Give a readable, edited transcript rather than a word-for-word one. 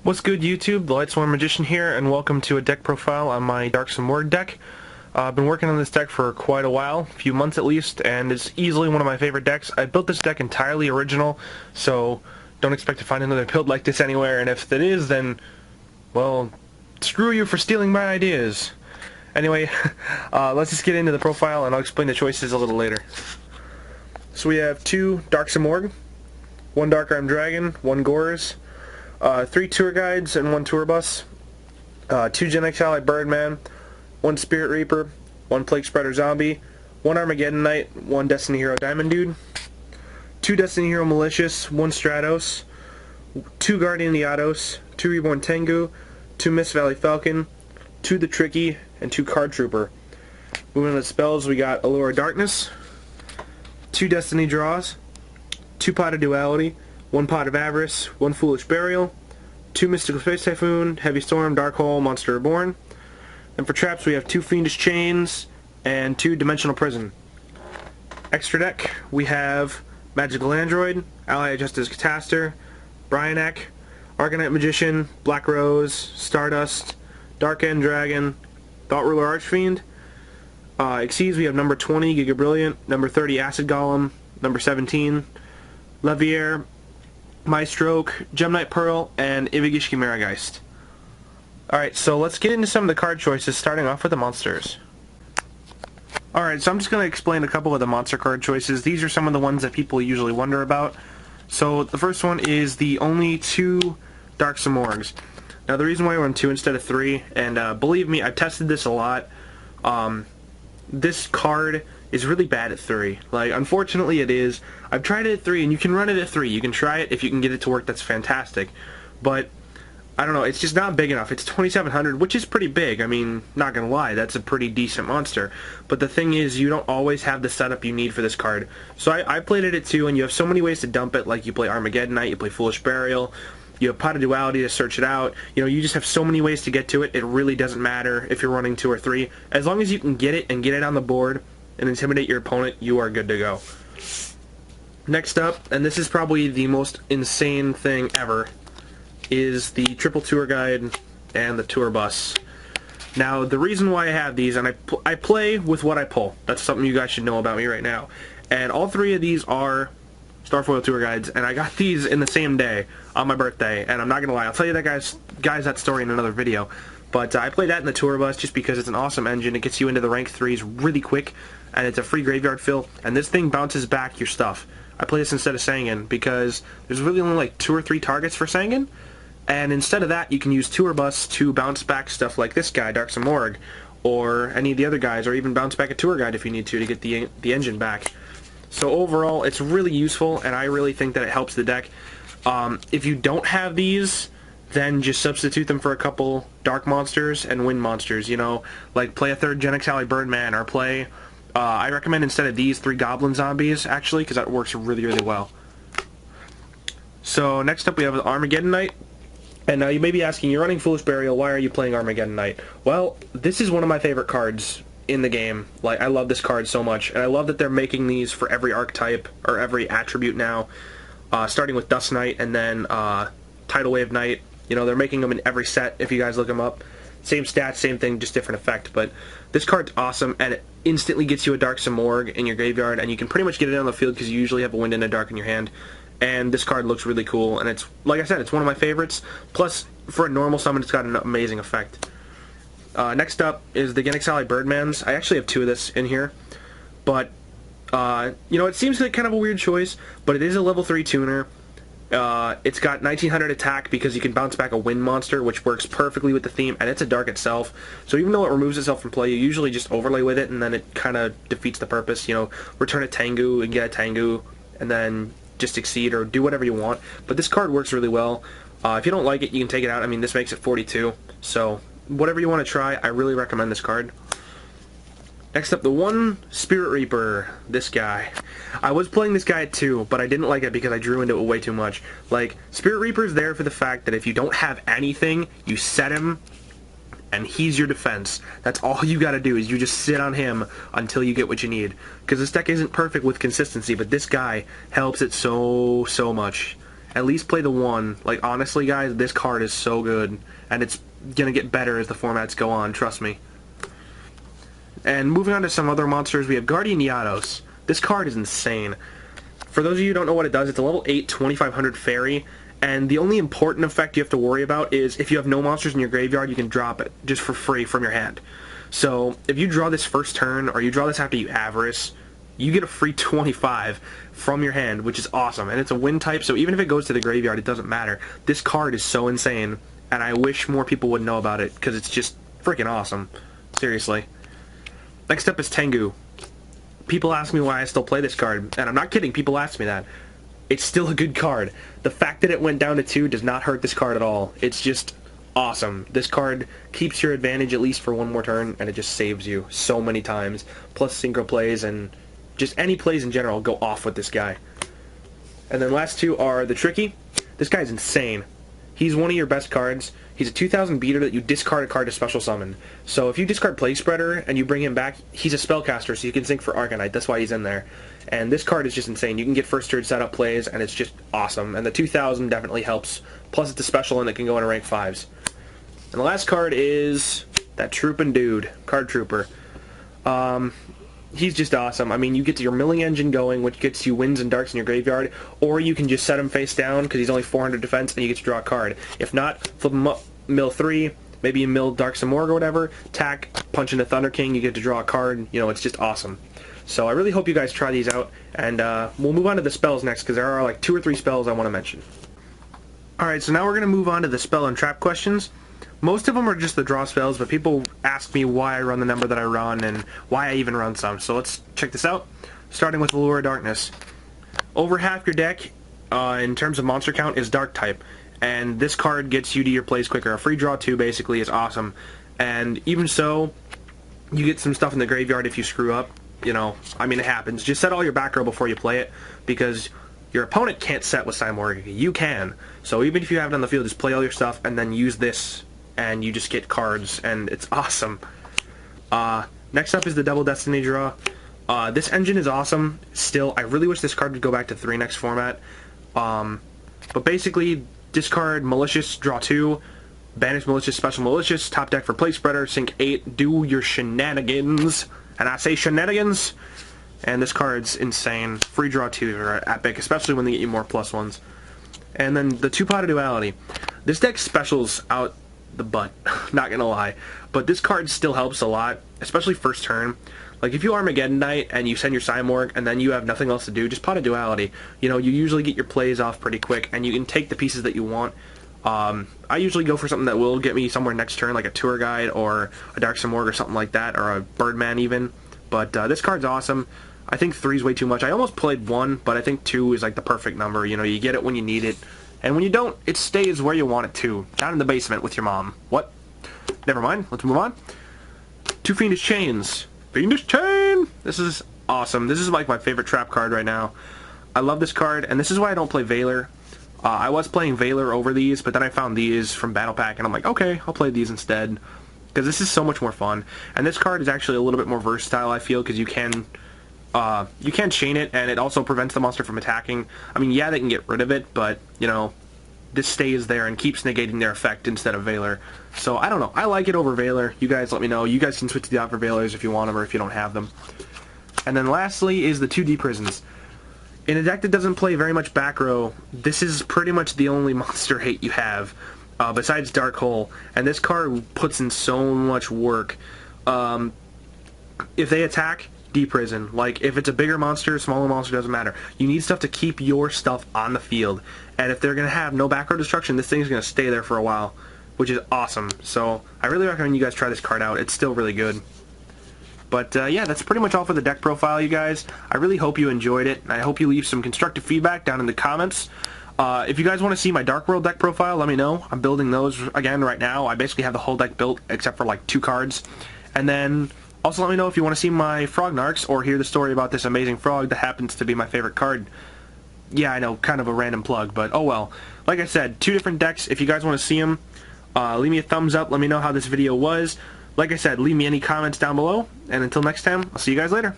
What's good, YouTube? The Lightsworn Magician here, and welcome to a deck profile on my Dark Simorgh deck. I've been working on this deck for quite a while, a few months at least, and it's easily one of my favorite decks. I built this deck entirely original, so don't expect to find another build like this anywhere, and if it is, then, well, screw you for stealing my ideas. Anyway, let's just get into the profile, and I'll explain the choices a little later. So we have two Dark Simorgh, one Dark Armed Dragon, one Gores, 3 Tour Guides and 1 Tour Bus, 2 Gen X Ally Birdman, 1 Spirit Reaper, 1 Plague Spreader Zombie, 1 Armageddon Knight, 1 Destiny Hero Diamond Dude, 2 Destiny Hero Malicious, 1 Stratos, 2 Guardian Iados, 2 Reborn Tengu, 2 Mist Valley Falcon, 2 The Tricky, and 2 Card Trooper. Moving on to spells, we got Allure of Darkness, 2 Destiny Draws, 2 Pot of Duality, 1 Pot of Avarice, 1 Foolish Burial, 2 Mystical Space Typhoon, Heavy Storm, Dark Hole, Monster Reborn. And for traps we have 2 Fiendish Chains and 2 Dimensional Prison. Extra deck we have Magical Android, Ally Justice Cataster, Bryanek, Arcanite Magician, Black Rose, Stardust, Dark End Dragon, Thought Ruler Archfiend. Exceeds we have number 20 Giga Brilliant, number 30 Acid Golem, number 17 Levier, Maestroke, Gemnite Pearl, and Ivigish Chimerageist. Alright, so let's get into some of the card choices, starting off with the monsters. Alright, so I'm just going to explain a couple of the monster card choices. These are some of the ones that people usually wonder about. So the first one is the only 2 Dark Simorghs. Now the reason why I went 2 instead of 3, and believe me, I've tested this a lot, this card is really bad at 3. Like, unfortunately it is. I've tried it at 3, and you can run it at 3. You can try it. If you can get it to work, that's fantastic. But, I don't know, it's just not big enough. It's 2700, which is pretty big. I mean, not gonna lie, that's a pretty decent monster. But the thing is, you don't always have the setup you need for this card. So I played it at 2, and you have so many ways to dump it. Like, you play Armageddon Knight, you play Foolish Burial, you have Pot of Duality to search it out. You know, you just have so many ways to get to it. It really doesn't matter if you're running 2 or 3. As long as you can get it and get it on the board and intimidate your opponent, you are good to go. Next up, and this is probably the most insane thing ever, is the Triple Tour Guide and the Tour Bus. Now, the reason why I have these, and I play with what I pull. That's something you guys should know about me right now. And all 3 of these are Starfoil Tour Guides, and I got these in the same day on my birthday, and I'm not gonna lie, I'll tell you that guys that story in another video. But I play that in the Tour Bus just because it's an awesome engine. It gets you into the rank 3s really quick, and it's a free graveyard fill, and this thing bounces back your stuff. I play this instead of Sangan because there's really only like 2 or 3 targets for Sangan, and instead of that you can use Tour Bus to bounce back stuff like this guy, Dark Simorgh, or any of the other guys, or even bounce back a Tour Guide if you need to get the engine back. So overall, it's really useful, and I really think that it helps the deck. If you don't have these, then just substitute them for a couple dark monsters and wind monsters, you know, like play a 3rd Gen X Ally Birdman, or play, I recommend instead of these 3 Goblin Zombies, actually, because that works really, really well. So next up we have Armageddon Knight. And now you may be asking, you're running Foolish Burial, why are you playing Armageddon Knight? Well, this is one of my favorite cards in the game. Like, I love this card so much, and I love that they're making these for every archetype, or every attribute now, starting with Dust Knight, and then Tidal Wave Knight. You know, they're making them in every set, if you guys look them up. Same stats, same thing, just different effect. But this card's awesome, and it instantly gets you a Dark Simorgh in your graveyard, and you can pretty much get it on the field because you usually have a Wind and a Dark in your hand. And this card looks really cool, and it's, like I said, it's one of my favorites. Plus, for a normal summon, it's got an amazing effect. Next up is the Gen X Ally Birdmans. I actually have 2 of this in here, but you know, it seems like kind of a weird choice, but it is a level 3 tuner. It's got 1900 attack because you can bounce back a wind monster, which works perfectly with the theme, and it's a dark itself. So even though it removes itself from play, you usually just overlay with it, and then it kind of defeats the purpose. You know, return a Tengu and get a Tengu, and then just exceed or do whatever you want. But this card works really well. If you don't like it, you can take it out. I mean, this makes it 42, so whatever you want to try, I really recommend this card. Next up, the 1 Spirit Reaper, this guy. I was playing this guy at 2, but I didn't like it because I drew into it way too much. Like, Spirit Reaper's there for the fact that if you don't have anything, you set him, and he's your defense. That's all you gotta do, is you just sit on him until you get what you need. Because this deck isn't perfect with consistency, but this guy helps it so much. at least play the 1. Like, honestly, guys, this card is so good, and it's gonna get better as the formats go on, trust me. And moving on to some other monsters, we have Guardian Yados. This card is insane. For those of you who don't know what it does, it's a level 8 2500 fairy, and the only important effect you have to worry about is if you have no monsters in your graveyard, you can drop it just for free from your hand. So if you draw this first turn, or you draw this after you Avarice, you get a free 25 from your hand, which is awesome. And it's a wind type, so even if it goes to the graveyard, it doesn't matter. This card is so insane, and I wish more people would know about it, because it's just freaking awesome. Seriously. Next up is Tengu. People ask me why I still play this card, and I'm not kidding, people ask me that. It's still a good card. The fact that it went down to 2 does not hurt this card at all. It's just awesome. This card keeps your advantage at least for one more turn, and it just saves you so many times. Plus synchro plays and just any plays in general go off with this guy. And then last two are the Tricky. This guy's insane. He's one of your best cards. He's a 2000 beater that you discard a card to special summon. So if you discard Play Spreader and you bring him back, he's a spellcaster, so you can sync for Arcanite. That's why he's in there. And this card is just insane. You can get first turn setup plays, and it's just awesome. And the 2000 definitely helps. Plus it's a special, and it can go into rank 5s. And the last card is that Troopin' Dude, Card Trooper. He's just awesome. I mean, you get your milling engine going, which gets you wins and darks in your graveyard, or you can just set him face down because he's only 400 defense and you get to draw a card. If not, flip him up, mill 3, maybe you mill Dark Simorgh or whatever, tack, punch into Thunder King, you get to draw a card. You know, it's just awesome. So I really hope you guys try these out, and we'll move on to the spells next because there are like 2 or 3 spells I want to mention. Alright, so now we're going to move on to the spell and trap questions. Most of them are just the draw spells, but people ask me why I run the number that I run and why I even run some. So let's check this out, starting with Allure of Darkness. Over half your deck, in terms of monster count, is Dark type, and this card gets you to your plays quicker. A free draw 2 basically is awesome, and even so, you get some stuff in the graveyard if you screw up. You know, I mean, it happens. Just set all your back row before you play it, because your opponent can't set with Simorgh. You can. So even if you have it on the field, just play all your stuff and then use this, and you just get cards, and it's awesome. Next up is the Double Destiny draw. This engine is awesome. Still, I really wish this card would go back to 3 next format. But basically, discard Malicious, draw 2, banish Malicious, special Malicious, top deck for Play Spreader, sink 8, do your shenanigans. And I say shenanigans. And this card's insane. Free draw 2 are epic, especially when they get you more +1s. And then the 2-pot of Duality. This deck specials out the butt, not gonna lie. But this card still helps a lot, especially first turn. Like, if you Armageddon Knight and you send your Simorgh and then you have nothing else to do, just pot a Duality. You know, you usually get your plays off pretty quick, and you can take the pieces that you want. I usually go for something that will get me somewhere next turn, like a Tour Guide or a Dark Simorgh or something like that, or a Birdman even. But this card's awesome. I think 3 is way too much. I almost played 1, but I think 2 is like the perfect number. You know, you get it when you need it. And when you don't, it stays where you want it to. Down in the basement with your mom. What? Never mind. Let's move on. 2 Fiendish Chains. Fiendish Chain! This is awesome. This is like my favorite trap card right now. I love this card, and this is why I don't play Valor. I was playing Valor over these, but then I found these from Battle Pack, and I'm like, okay, I'll play these instead. Because this is so much more fun. And this card is actually a little bit more versatile, I feel, because you can chain it, and it also prevents the monster from attacking. I mean, yeah, they can get rid of it, but, you know, this stays there and keeps negating their effect instead of Valor. So, I don't know. I like it over Valor. You guys let me know. You guys can switch out for Valors if you want them or if you don't have them. And then lastly is the 2D Prisons. In a deck that doesn't play very much back row, this is pretty much the only monster hate you have, besides Dark Hole. And this card puts in so much work. If they attack, deprison. Like, if it's a bigger monster, smaller monster, doesn't matter. You need stuff to keep your stuff on the field. And if they're going to have no back row destruction, this thing's going to stay there for a while, which is awesome. So, I really recommend you guys try this card out. It's still really good. But, yeah, that's pretty much all for the deck profile, you guys. I really hope you enjoyed it, and I hope you leave some constructive feedback down in the comments. If you guys want to see my Dark World deck profile, let me know. I'm building those again right now. I basically have the whole deck built, except for, like, 2 cards. And then also let me know if you want to see my Frognarks or hear the story about this amazing frog that happens to be my favorite card. Yeah, I know, kind of a random plug, but oh well. Like I said, 2 different decks. If you guys want to see them, leave me a thumbs up. Let me know how this video was. Like I said, leave me any comments down below. And until next time, I'll see you guys later.